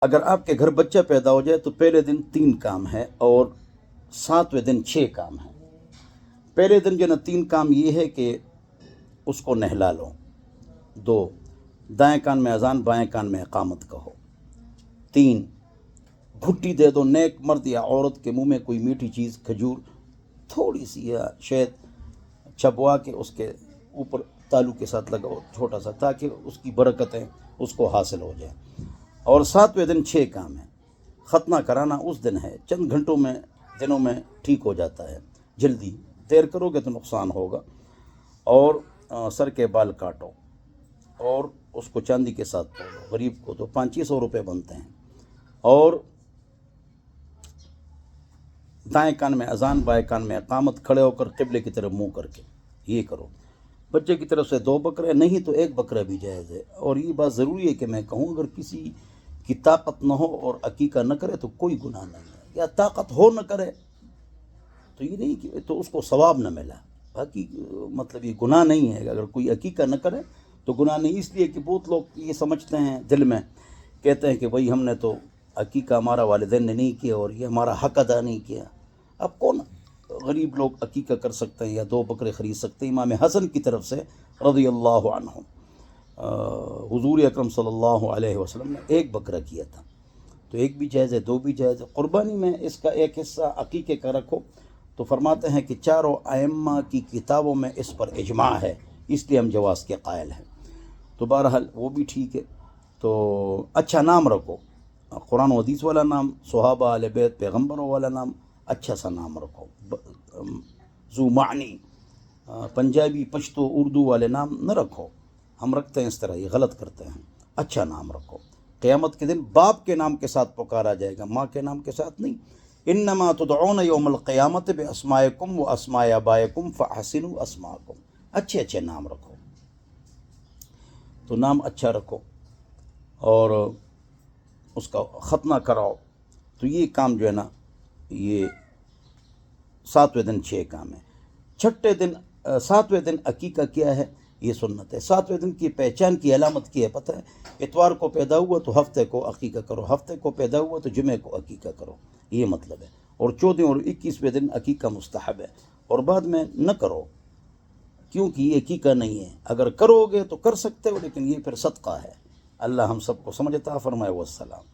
اگر آپ کے گھر بچہ پیدا ہو جائے تو پہلے دن 3 کام ہے اور 7ویں دن 6 کام ہے۔ پہلے دن جو نا 3 کام یہ ہے کہ اس کو نہلا لو۔ 2، دائیں کان میں اذان بائیں کان میں اقامت کہو۔ 3، گھٹی دے دو نیک مرد یا عورت کے منہ میں کوئی میٹھی چیز، کھجور تھوڑی سی یا شہد چبوا کے اس کے اوپر تالو کے ساتھ لگاؤ چھوٹا سا، تاکہ اس کی برکتیں اس کو حاصل ہو جائیں۔ اور 7ویں دن 6 کام ہے۔ ختنہ کرانا اس دن ہے، چند گھنٹوں میں دنوں میں ٹھیک ہو جاتا ہے، جلدی دیر کرو گے تو نقصان ہوگا۔ اور سر کے بال کاٹو اور اس کو چاندی کے ساتھ تولو، غریب کو تو 500 روپے بنتے ہیں۔ اور دائیں کان میں اذان بائیں کان میں اقامت، کھڑے ہو کر قبلے کی طرف منہ کر کے یہ کرو۔ بچے کی طرف سے 2 بکرے، نہیں تو 1 بکرا بھی جائز ہے۔ اور یہ بات ضروری ہے کہ میں کہوں، اگر کسی کی طاقت نہ ہو اور عقیقہ نہ کرے تو کوئی گناہ نہیں ہے، یا طاقت ہو نہ کرے تو یہ نہیں کہ تو اس کو ثواب نہ ملا، باقی مطلب یہ گناہ نہیں ہے۔ اگر کوئی عقیقہ نہ کرے تو گناہ نہیں، اس لیے کہ بہت لوگ یہ سمجھتے ہیں دل میں، کہتے ہیں کہ بھئی ہم نے تو عقیقہ ہمارا والدین نے نہیں کیا اور یہ ہمارا حق ادا نہیں کیا۔ اب کون غریب لوگ عقیقہ کر سکتے ہیں یا 2 بکرے خرید سکتے ہیں؟ امام حسن کی طرف سے رضی اللہ عنہ، حضور اکرم صلی اللہ علیہ وسلم نے 1 بکرا کیا تھا، تو 1 بھی جائز ہے، 2 بھی جائز ہے۔ قربانی میں اس کا ایک حصہ عقیقے کا رکھو، تو فرماتے ہیں کہ 4 ائمہ کی کتابوں میں اس پر اجماع ہے، اس لیے ہم جواز کے قائل ہیں۔ تو بہرحال وہ بھی ٹھیک ہے۔ تو اچھا نام رکھو، قرآن و حدیث والا نام، صحابہ اہل بیت پیغمبروں والا نام، اچھا سا نام رکھو، ذو معنی۔ پنجابی پشتو اردو والے نام نہ رکھو، ہم رکھتے ہیں اس طرح، یہ غلط کرتے ہیں۔ اچھا نام رکھو، قیامت کے دن باپ کے نام کے ساتھ پکارا جائے گا، ماں کے نام کے ساتھ نہیں۔ انما تدعون یوم القیامت باسمائکم و اسماء آبائکم فاحسنوا اسماءکم۔ اچھے اچھے نام رکھو، تو نام اچھا رکھو اور اس کا ختنہ کراؤ۔ تو یہ کام جو ہے نا، یہ 7ویں دن 6 کام ہے۔ 7ویں دن عقیقہ کیا ہے؟ یہ سنت ہے۔ 7ویں دن کی پہچان کی علامت کی ہے، پتہ ہے؟ اتوار کو پیدا ہوا تو ہفتے کو عقیقہ کرو، ہفتے کو پیدا ہوا تو جمعے کو عقیقہ کرو، یہ مطلب ہے۔ اور 14 اور 21ویں دن عقیقہ مستحب ہے، اور بعد میں نہ کرو کیونکہ یہ عقیقہ نہیں ہے۔ اگر کرو گے تو کر سکتے ہو، لیکن یہ پھر صدقہ ہے۔ اللہ ہم سب کو سمجھ عطا فرمائے۔ والسلام۔